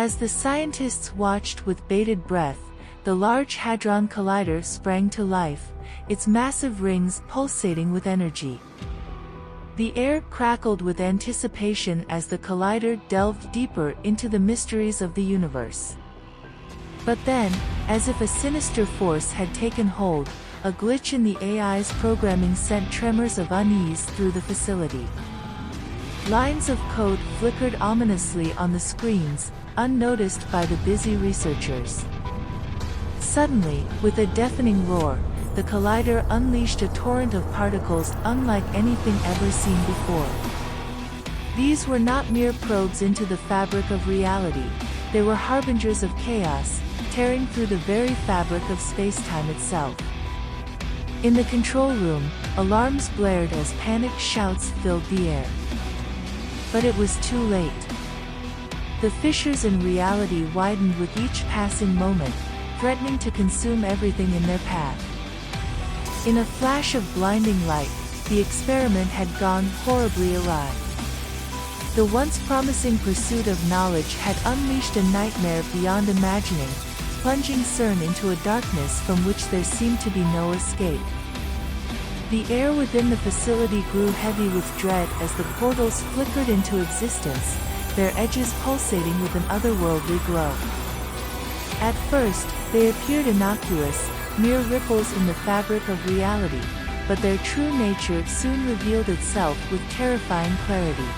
As the scientists watched with bated breath, the Large Hadron Collider sprang to life, its massive rings pulsating with energy. The air crackled with anticipation as the collider delved deeper into the mysteries of the universe. But then, as if a sinister force had taken hold, a glitch in the AI's programming sent tremors of unease through the facility. Lines of code flickered ominously on the screens, unnoticed by the busy researchers. Suddenly, with a deafening roar, the collider unleashed a torrent of particles unlike anything ever seen before. These were not mere probes into the fabric of reality, they were harbingers of chaos, tearing through the very fabric of space-time itself. In the control room, alarms blared as panicked shouts filled the air. But it was too late. The fissures in reality widened with each passing moment, threatening to consume everything in their path. In a flash of blinding light, the experiment had gone horribly awry. The once promising pursuit of knowledge had unleashed a nightmare beyond imagining, plunging CERN into a darkness from which there seemed to be no escape. The air within the facility grew heavy with dread as the portals flickered into existence, their edges pulsating with an otherworldly glow. At first, they appeared innocuous, mere ripples in the fabric of reality, but their true nature soon revealed itself with terrifying clarity.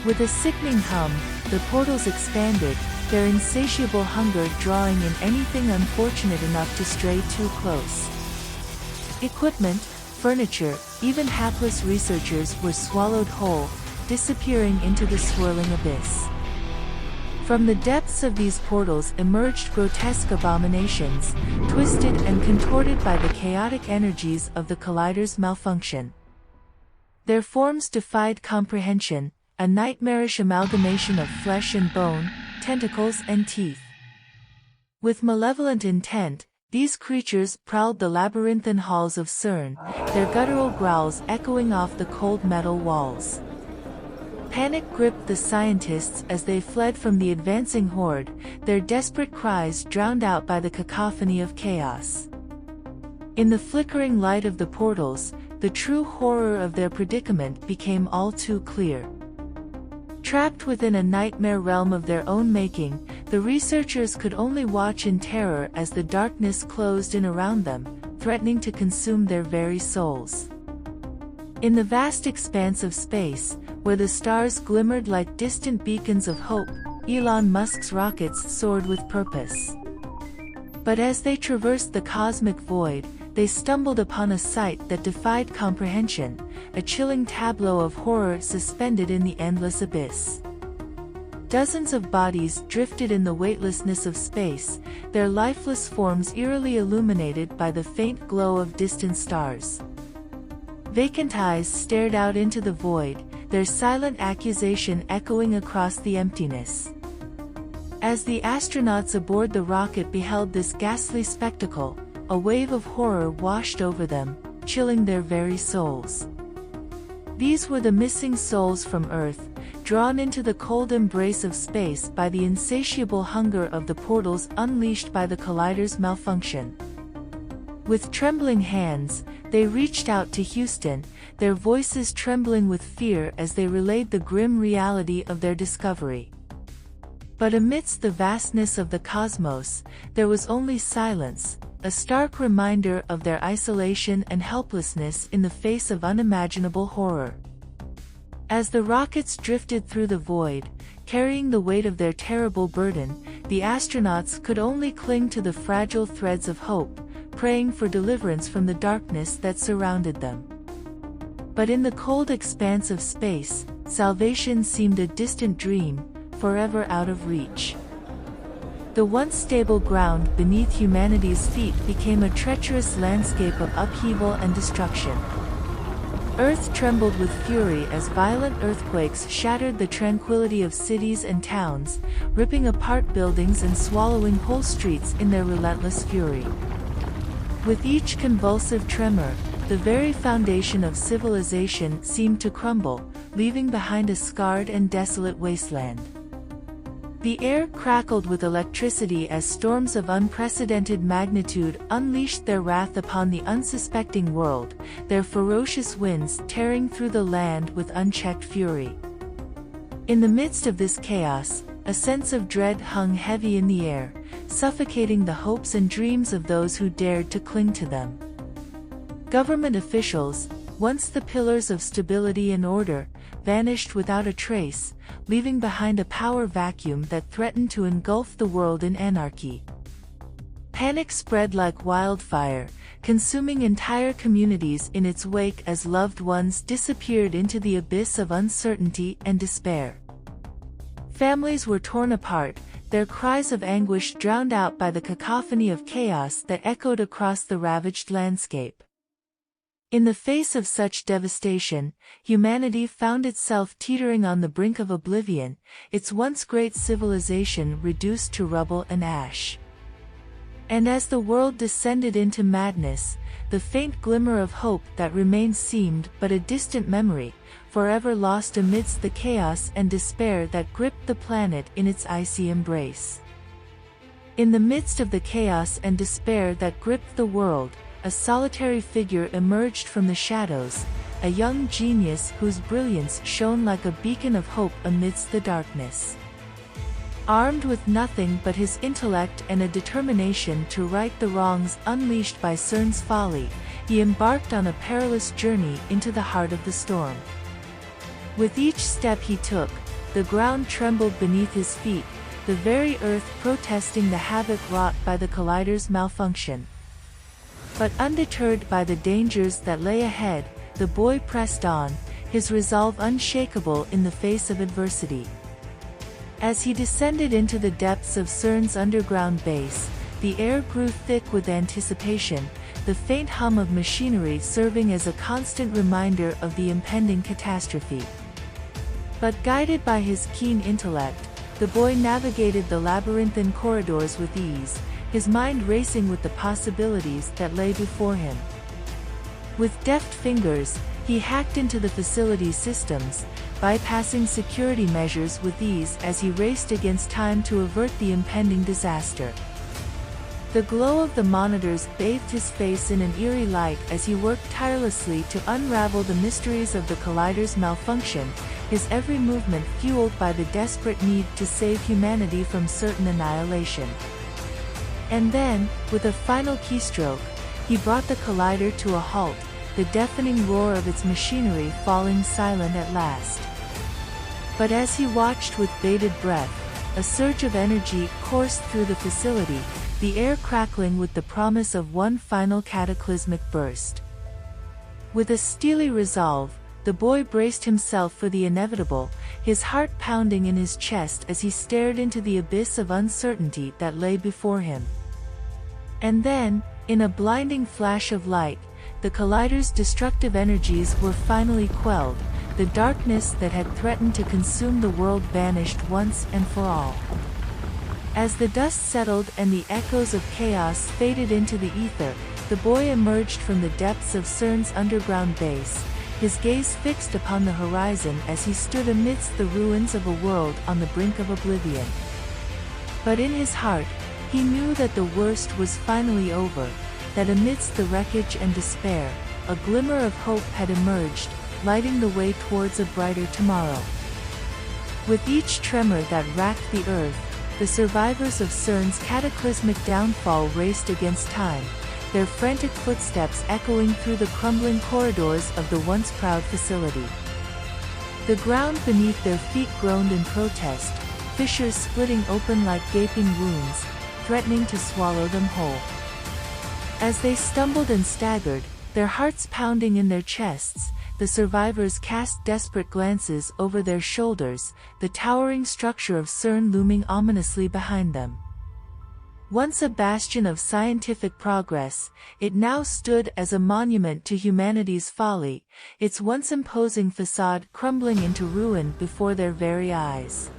With a sickening hum, the portals expanded, their insatiable hunger drawing in anything unfortunate enough to stray too close. Equipment, furniture, even hapless researchers were swallowed whole, disappearing into the swirling abyss. From the depths of these portals emerged grotesque abominations, twisted and contorted by the chaotic energies of the collider's malfunction. Their forms defied comprehension, a nightmarish amalgamation of flesh and bone, tentacles and teeth. With malevolent intent, these creatures prowled the labyrinthine halls of CERN, their guttural growls echoing off the cold metal walls. Panic gripped the scientists as they fled from the advancing horde, their desperate cries drowned out by the cacophony of chaos. In the flickering light of the portals, the true horror of their predicament became all too clear. Trapped within a nightmare realm of their own making, the researchers could only watch in terror as the darkness closed in around them, threatening to consume their very souls. In the vast expanse of space, where the stars glimmered like distant beacons of hope, Elon Musk's rockets soared with purpose. But as they traversed the cosmic void, they stumbled upon a sight that defied comprehension, a chilling tableau of horror suspended in the endless abyss. Dozens of bodies drifted in the weightlessness of space, their lifeless forms eerily illuminated by the faint glow of distant stars. Vacant eyes stared out into the void, their silent accusation echoing across the emptiness. As the astronauts aboard the rocket beheld this ghastly spectacle, a wave of horror washed over them, chilling their very souls. These were the missing souls from Earth, drawn into the cold embrace of space by the insatiable hunger of the portals unleashed by the collider's malfunction. With trembling hands, they reached out to Houston, their voices trembling with fear as they relayed the grim reality of their discovery. But amidst the vastness of the cosmos, there was only silence, a stark reminder of their isolation and helplessness in the face of unimaginable horror. As the rockets drifted through the void, carrying the weight of their terrible burden, the astronauts could only cling to the fragile threads of hope, praying for deliverance from the darkness that surrounded them. But in the cold expanse of space, salvation seemed a distant dream, forever out of reach. The once stable ground beneath humanity's feet became a treacherous landscape of upheaval and destruction. Earth trembled with fury as violent earthquakes shattered the tranquility of cities and towns, ripping apart buildings and swallowing whole streets in their relentless fury. With each convulsive tremor, the very foundation of civilization seemed to crumble, leaving behind a scarred and desolate wasteland. The air crackled with electricity as storms of unprecedented magnitude unleashed their wrath upon the unsuspecting world, their ferocious winds tearing through the land with unchecked fury. In the midst of this chaos, a sense of dread hung heavy in the air, suffocating the hopes and dreams of those who dared to cling to them. Government officials, once the pillars of stability and order, vanished without a trace, leaving behind a power vacuum that threatened to engulf the world in anarchy. Panic spread like wildfire, consuming entire communities in its wake as loved ones disappeared into the abyss of uncertainty and despair. Families were torn apart, their cries of anguish drowned out by the cacophony of chaos that echoed across the ravaged landscape. In the face of such devastation, humanity found itself teetering on the brink of oblivion, its once great civilization reduced to rubble and ash. And as the world descended into madness, the faint glimmer of hope that remained seemed but a distant memory, forever lost amidst the chaos and despair that gripped the planet in its icy embrace. In the midst of the chaos and despair that gripped the world, a solitary figure emerged from the shadows, a young genius whose brilliance shone like a beacon of hope amidst the darkness. Armed with nothing but his intellect and a determination to right the wrongs unleashed by CERN's folly, he embarked on a perilous journey into the heart of the storm. With each step he took, the ground trembled beneath his feet, the very earth protesting the havoc wrought by the collider's malfunction. But undeterred by the dangers that lay ahead, the boy pressed on, his resolve unshakable in the face of adversity. As he descended into the depths of CERN's underground base, the air grew thick with anticipation, the faint hum of machinery serving as a constant reminder of the impending catastrophe. But guided by his keen intellect, the boy navigated the labyrinthine corridors with ease, his mind racing with the possibilities that lay before him. With deft fingers, he hacked into the facility's systems, bypassing security measures with ease as he raced against time to avert the impending disaster. The glow of the monitors bathed his face in an eerie light as he worked tirelessly to unravel the mysteries of the collider's malfunction, his every movement fueled by the desperate need to save humanity from certain annihilation. And then, with a final keystroke, he brought the collider to a halt, the deafening roar of its machinery falling silent at last. But as he watched with bated breath, a surge of energy coursed through the facility, the air crackling with the promise of one final cataclysmic burst. With a steely resolve, the boy braced himself for the inevitable, his heart pounding in his chest as he stared into the abyss of uncertainty that lay before him. And then, in a blinding flash of light, the collider's destructive energies were finally quelled, the darkness that had threatened to consume the world vanished once and for all. As the dust settled and the echoes of chaos faded into the ether, the boy emerged from the depths of CERN's underground base, his gaze fixed upon the horizon as he stood amidst the ruins of a world on the brink of oblivion. But in his heart, he knew that the worst was finally over, that amidst the wreckage and despair, a glimmer of hope had emerged, lighting the way towards a brighter tomorrow. With each tremor that racked the earth, the survivors of CERN's cataclysmic downfall raced against time, their frantic footsteps echoing through the crumbling corridors of the once proud facility. The ground beneath their feet groaned in protest, fissures splitting open like gaping wounds, threatening to swallow them whole. As they stumbled and staggered, their hearts pounding in their chests, the survivors cast desperate glances over their shoulders, the towering structure of CERN looming ominously behind them. Once a bastion of scientific progress, it now stood as a monument to humanity's folly, its once imposing facade crumbling into ruin before their very eyes.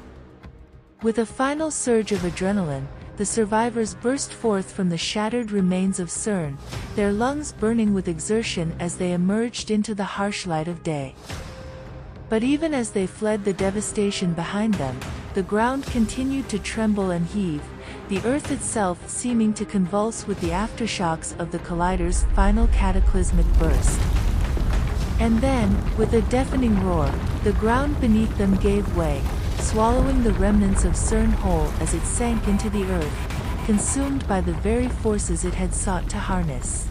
With a final surge of adrenaline, the survivors burst forth from the shattered remains of CERN, their lungs burning with exertion as they emerged into the harsh light of day. But even as they fled the devastation behind them, the ground continued to tremble and heave, the Earth itself seeming to convulse with the aftershocks of the collider's final cataclysmic burst. And then, with a deafening roar, the ground beneath them gave way, swallowing the remnants of CERN whole as it sank into the Earth, consumed by the very forces it had sought to harness.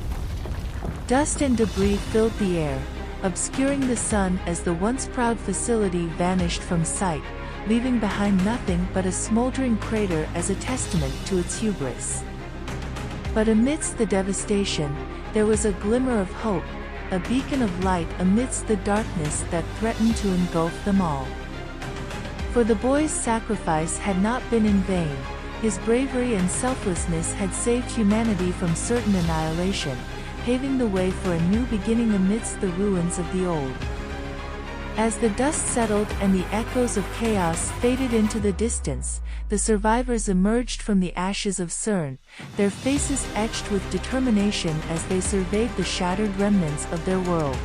Dust and debris filled the air, obscuring the sun as the once proud facility vanished from sight, leaving behind nothing but a smoldering crater as a testament to its hubris. But amidst the devastation, there was a glimmer of hope, a beacon of light amidst the darkness that threatened to engulf them all. For the boy's sacrifice had not been in vain, his bravery and selflessness had saved humanity from certain annihilation, paving the way for a new beginning amidst the ruins of the old. As the dust settled and the echoes of chaos faded into the distance, the survivors emerged from the ashes of CERN, their faces etched with determination as they surveyed the shattered remnants of their world.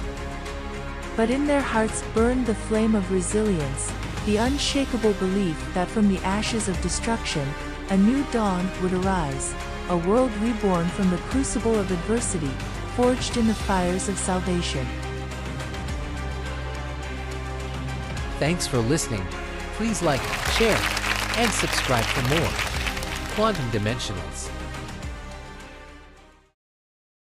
But in their hearts burned the flame of resilience, the unshakable belief that from the ashes of destruction, a new dawn would arise, a world reborn from the crucible of adversity, forged in the fires of salvation. Thanks for listening. Please like, share, and subscribe for more Quantum Dimensionals.